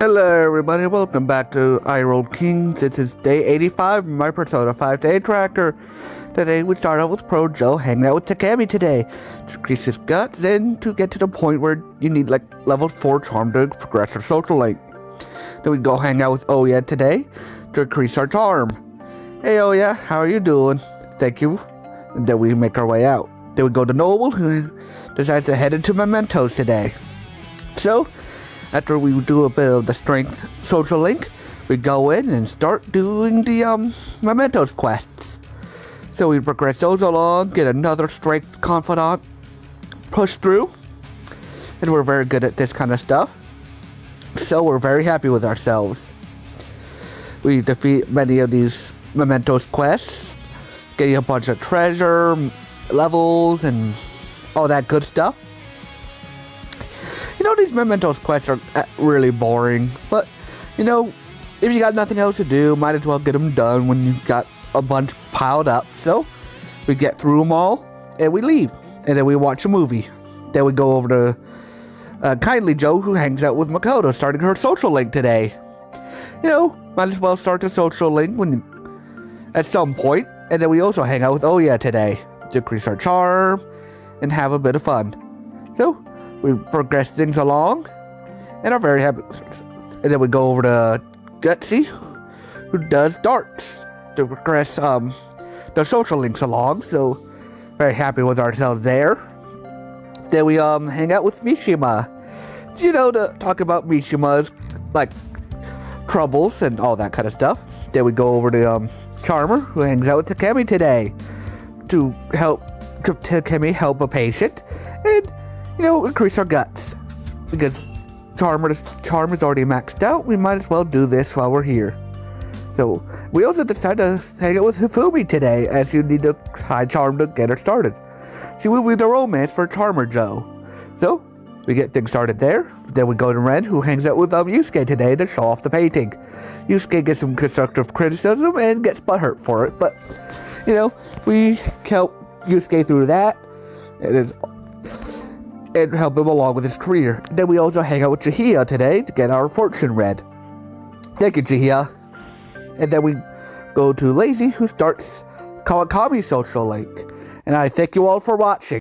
Hello everybody, welcome back to iRoll Kings. This is day 85 of my Persona 5 day tracker. Today we start out with Pro Joe hanging out with Takemi today to increase his guts, then to get to the point where you need like level 4 charm to progress our social link. Then we go hang out with Oya today to increase our charm. Hey Oya, how are you doing? Thank you. And then we make our way out. Then we go to Noble, who decides to head into Mementos today. So, after we do a bit of the strength social link, we go in and start doing the Mementos quests. So we progress those along, get another strength confidant, push through, and we're very good at this kind of stuff. So we're very happy with ourselves. We defeat many of these Mementos quests, getting a bunch of treasure, levels, and all that good stuff. You know, these Mementos quests are really boring, but, you know, if you got nothing else to do, might as well get them done when you got a bunch piled up. So, we get through them all, and we leave, and then we watch a movie. Then we go over to Kindly Joe, who hangs out with Makoto, starting her social link today. You know, might as well start the social link at some point, and then we also hang out with Oya today to increase our charm and have a bit of fun. So, we progress things along and are very happy. And then we go over to Gutsy, who does darts to progress the social links along. So very happy with ourselves there. Then we hang out with Mishima, you know, to talk about Mishima's like troubles and all that kind of stuff. Then we go over to Charmer, who hangs out with Takemi today to help Takemi help a patient and, you know, increase our guts. Because charm is already maxed out, we might as well do this while we're here. So, we also decided to hang out with Hifumi today, as you need a high charm to get her started. She will be the romance for Charmer Joe. So, we get things started there. Then we go to Ren, who hangs out with Yusuke today to show off the painting. Yusuke gets some constructive criticism and gets butthurt for it, but, you know, we help Yusuke through that. And help him along with his career. Then we also hang out with Chihaya today to get our fortune read. Thank you, Chihaya. And then we go to Lazy, who starts Kawakami Social Link. And I thank you all for watching.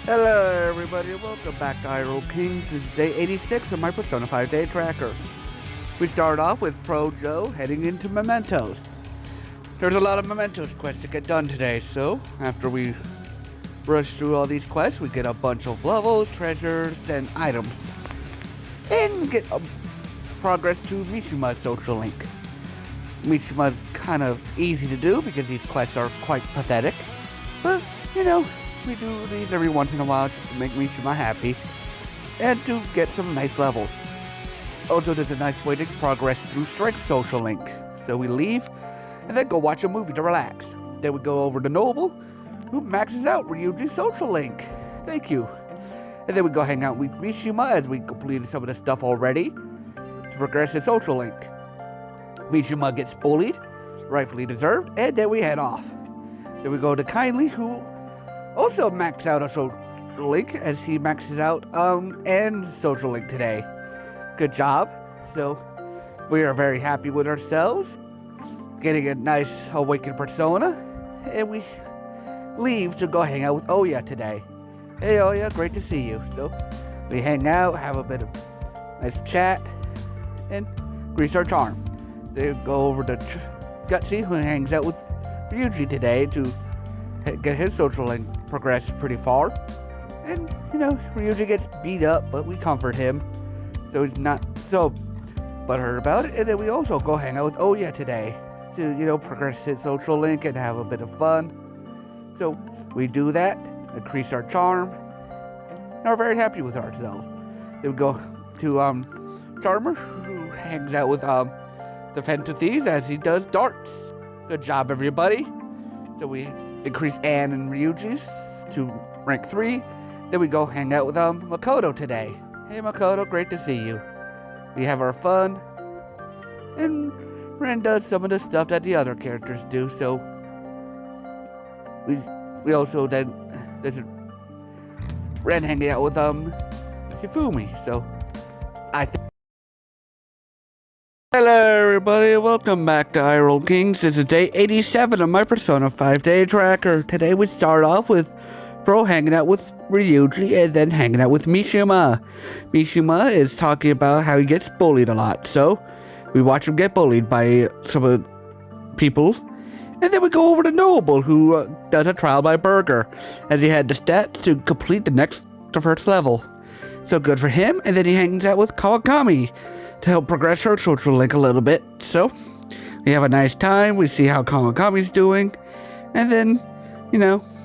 Hello everybody, welcome back to iRoll Kings. This is day 86 of my Persona 5 day tracker. We start off with Pro Joe heading into Mementos. There's a lot of Mementos quests to get done today, so after we rush through all these quests, we get a bunch of levels, treasures, and items. And get progress to Mishima's social link. Mishima's kind of easy to do because these quests are quite pathetic. But, you know, we do these every once in a while just to make Mishima happy. And to get some nice levels. Also, there's a nice way to progress through Strength social link. So we leave, and then go watch a movie to relax. Then we go over to Noble, who maxes out Ryuji's social link. Thank you. And then we go hang out with Mishima as we completed some of the stuff already to progress his social link. Mishima gets bullied, rightfully deserved, and then we head off. Then we go to Kindly, who also maxed out a social link as he maxes out and social link today. Good job. So we are very happy with ourselves, getting a nice awakened persona, and we leave to go hang out with Oya today. Hey Oya, great to see you. So we hang out, have a bit of nice chat, and increase our charm. They go over to Gutsy, who hangs out with Ryuji today to get his social link progressed pretty far. And, you know, Ryuji gets beat up, but we comfort him, so he's not so butthurt about it. And then we also go hang out with Oya today to, you know, progress his social link and have a bit of fun. So we do that, increase our charm, and are very happy with ourselves. Then we go to Charmer, who hangs out with the Fentothieves as he does darts. Good job, everybody. So we increase Anne and Ryuji's to rank 3. Then we go hang out with Makoto today. Hey Makoto, great to see you. We have our fun, and Ren does some of the stuff that the other characters do, so we also then there's Ren hanging out with Hifumi, so I think Hello everybody, welcome back to Iroll Kings. This is day 87 of my Persona 5 day tracker. Today we start off with Bro hanging out with Ryuji and then hanging out with Mishima. Mishima is talking about how he gets bullied a lot, so we watch him get bullied by some people. And then we go over to Noble, who does a trial by Burger, as he had the stats to complete the first level. So good for him. And then he hangs out with Kawakami to help progress her social link a little bit. So we have a nice time. We see how Kawakami's doing. And then,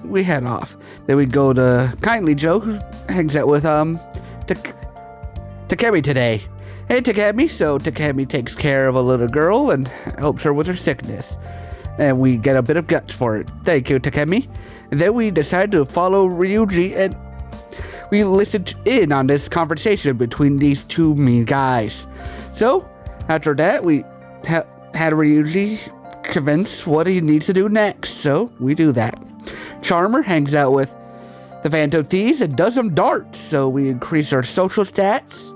we head off. Then we go to Kindly Joe, who hangs out with Takemi today. Hey Takemi, so Takemi takes care of a little girl and helps her with her sickness. And we get a bit of guts for it. Thank you, Takemi. And then we decide to follow Ryuji, and we listened in on this conversation between these two mean guys. So, after that, we had Ryuji convince what he needs to do next. So, we do that. Charmer hangs out with the Phantom Thieves and does some darts. So, we increase our social stats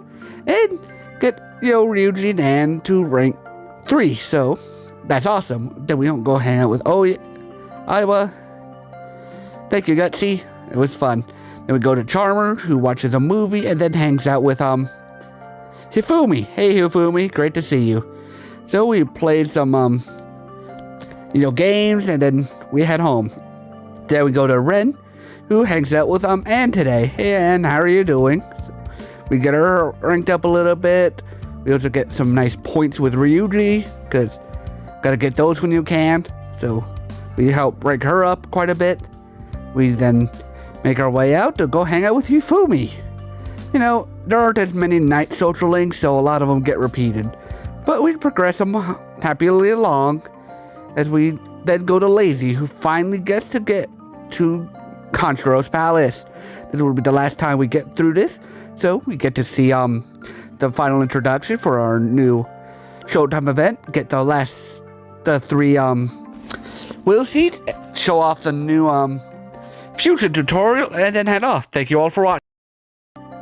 and get, Ryuji and Ann to rank 3. So, that's awesome. Then we don't go hang out with Aiwa. Thank you, Gutsy. It was fun. Then we go to Charmer, who watches a movie and then hangs out with Hifumi. Hey Hifumi, great to see you. So we played some games and then we head home. Then we go to Ren, who hangs out with Ann today. Hey Ann, how are you doing? We get her ranked up a little bit. We also get some nice points with Ryuji, because gotta get those when you can. So we help rank her up quite a bit. We then make our way out to go hang out with Hifumi. There aren't as many night social links, so a lot of them get repeated. But we progress them happily along as we then go to Lazy, who finally gets to get to Konshiro's palace. This will be the last time we get through this, so we get to see the final introduction for our new Showtime event. Get the 3 wheel sheets, show off the new fusion tutorial, and then head off. Thank you all for watching.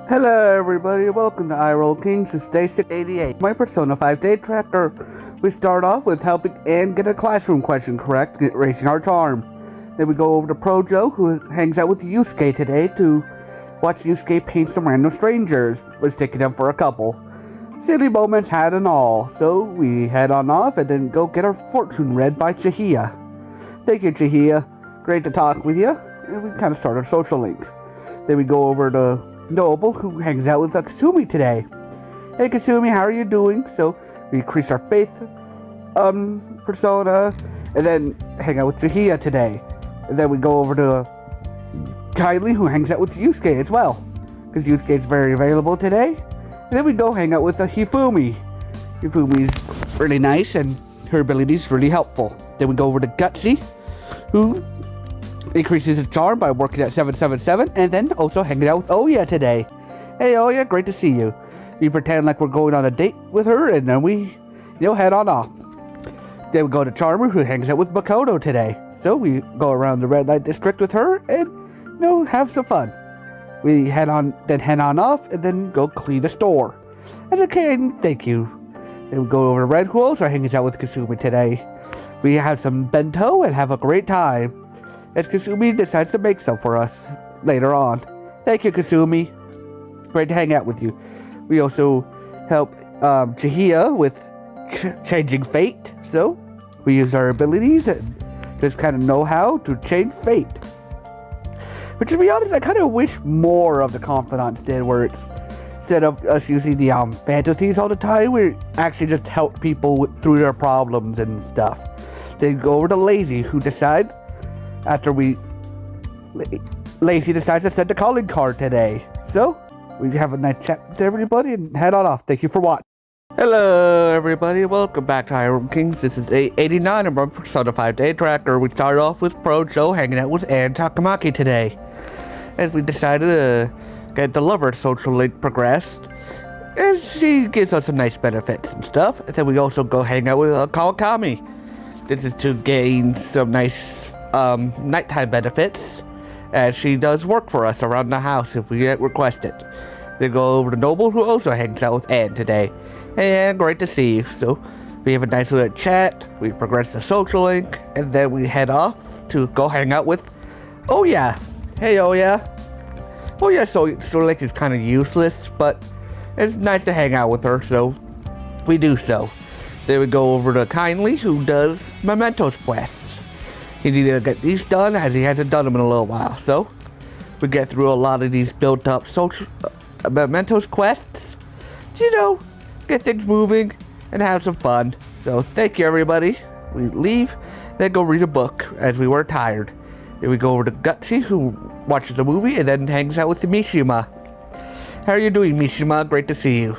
Hello everybody, welcome to Iroll Kings. This is day 688. My Persona 5 day tracker. We start off with helping Ann get a classroom question correct, raising our charm. Then we go over to Pro Joe, who hangs out with Yusuke today to watch Yusuke paint some random strangers. Was taking them for a couple. Silly moments had and all. So we head on off and then go get our fortune read by Chihia. Thank you, Chihia. Great to talk with you. And we kind of start our social link. Then we go over to Noble, who hangs out with Kasumi today. Hey Kasumi, how are you doing? So we increase our faith persona, and then hang out with Chihia today. And then we go over to Kindly, who hangs out with Yusuke as well, because Yusuke is very available today. And then we go hang out with Hifumi. Hifumi's really nice, and her abilities really helpful. Then we go over to Gutsy, who increases his charm by working at 777, and then also hanging out with Oya today. Hey Oya, great to see you. We pretend like we're going on a date with her, and then we, head on off. Then we go to Charmer, who hangs out with Makoto today. So we go around the red light district with her, and, have some fun. We head on off, and then go clean the store. That's okay, thank you. Then we go over to Red Who also hangs out with Kasumi today. We have some bento and have a great time, as Kasumi decides to make some for us later on. Thank you, Kasumi. Great to hang out with you. We also help Chihia with changing fate, so we use our abilities and just kind of know how to change fate. But to be honest, I kind of wish more of the Confidants did, where it's, instead of us using the fantasies all the time, we actually just help people through their problems and stuff. Then go over to Lazy, who decide, after Lazy decides to send a calling card today. So, we have a nice chat with everybody and head on off. Thank you for watching. Hello everybody, welcome back to Iroll Kings. This is day 89 of our Persona 5 day tracker. We started off with Pro Joe hanging out with Ann Takamaki today, as we decided to get the lover social link progressed, as she gives us some nice benefits and stuff. And then we also go hang out with Kawakami. This is to gain some nice nighttime benefits, as she does work for us around the house if we get requested. Then go over to Noble, who also hangs out with Ann today. And great to see you. So we have a nice little chat, we progress the social link, and then we head off to go hang out with Oya. Hey Oya. Oya social link is kind of useless, but it's nice to hang out with her, so we do so. Then we go over to Kindly, who does Mementos quests. He needed to get these done as he hasn't done them in a little while, so we get through a lot of these built up social Mementos quests, get things moving and have some fun. So thank you everybody. We leave, then go read a book as we were tired. Then we go over to Gutsy, who watches a movie and then hangs out with Mishima. How are you doing, Mishima? Great to see you.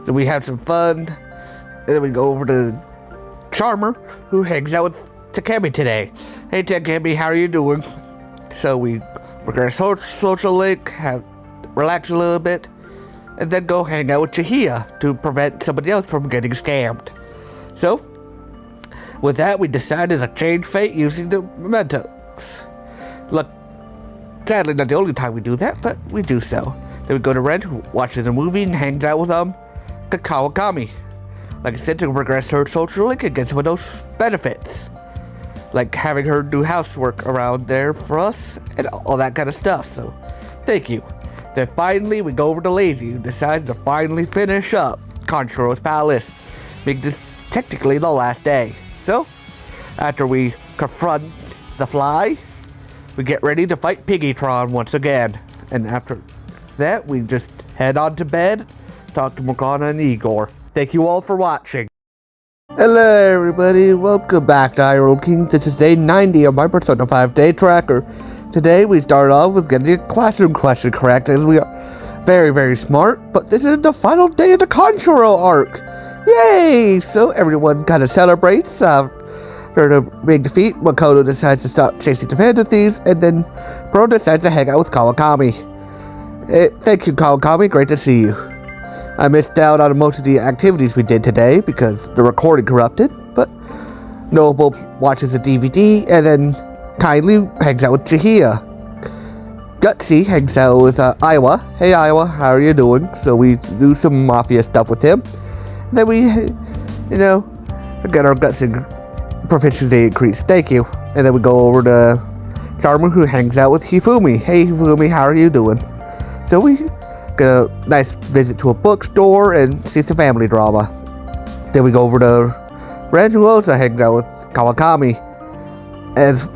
So we have some fun, and then we go over to Charmer, who hangs out with Takemi today. Hey Takemi, how are you doing? So we're gonna social link, relax a little bit, and then go hang out with Chihia to prevent somebody else from getting scammed. So, with that, we decided to change fate using the mementos. Look, sadly not the only time we do that, but we do so. Then we go to Ren, who watches a movie and hangs out with Kawakami. Like I said, to progress her social link and get some of those benefits. Like having her do housework around there for us and all that kind of stuff, so thank you. Then finally, we go over to Lazy, who decides to finally finish up Konshiro's Palace, making this technically the last day. So, after we confront the Fly, we get ready to fight Piggytron once again. And after that, we just head on to bed, talk to Morgana and Igor. Thank you all for watching. Hello everybody, welcome back to Hyrule King. This is day 90 of my Persona 5 day tracker. Today we start off with getting a classroom question correct, as we are very, very smart, but this is the final day of the Konshiro arc. Yay! So everyone kind of celebrates after the big defeat. Makoto decides to stop chasing the Phantom Thieves, and then Bro decides to hang out with Kawakami. Thank you, Kawakami, great to see you. I missed out on most of the activities we did today because the recording corrupted, but Noble watches a DVD, and then Kindly hangs out with Chihia. Gutsy hangs out with Aiwa. Hey Aiwa, how are you doing? So we do some mafia stuff with him. Then we, get our Gutsy proficiency increased. Thank you. And then we go over to Charmer, who hangs out with Hifumi. Hey Hifumi, how are you doing? So we get a nice visit to a bookstore and see some family drama. Then we go over to Ren, who also hangs out with Kawakami. As,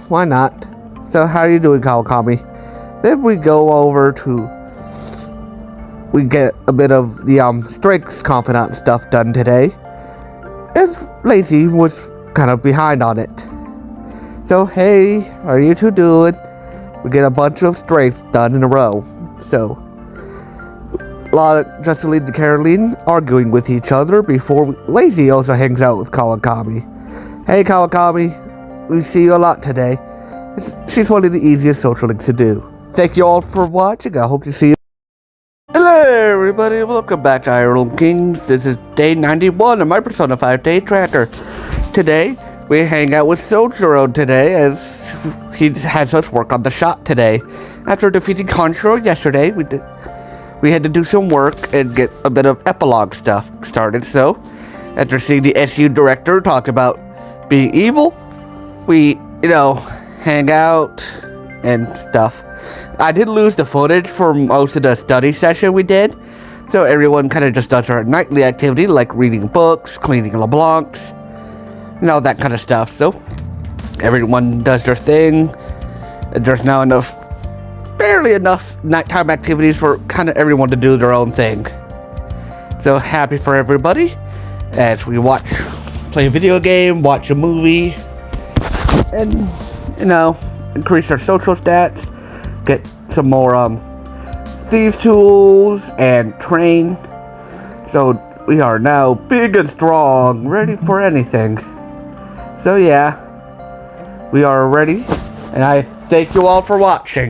why not? So how are you doing, Kawakami? Then we go over to, we get a bit of the strengths confidant stuff done today, as Lazy was kind of behind on it. So hey, how are you two doing? We get a bunch of strengths done in a row. So a lot of Justeline and Caroline arguing with each other before Lazy also hangs out with Kawakami. Hey Kawakami, we see you a lot today. She's one of the easiest social links to do. Thank you all for watching. I hope to see you. Hello everybody, welcome back to Hyrule Kings. This is day 91 of my Persona 5 day tracker. Today, we hang out with Sojiro today, as he has us work on the shop today. After defeating Konshiro yesterday, we had to do some work and get a bit of epilogue stuff started. So, after seeing the SU director talk about being evil, we, hang out and stuff. I did lose the footage for most of the study session we did, so everyone kind of just does their nightly activity like reading books, cleaning LeBlancs, that kind of stuff. So everyone does their thing, and there's now barely enough nighttime activities for kind of everyone to do their own thing. So happy for everybody as we play a video game, watch a movie, and increase our social stats, get some more thieves tools, and train. So we are now big and strong, ready for anything. So yeah, we are ready, and I thank you all for watching.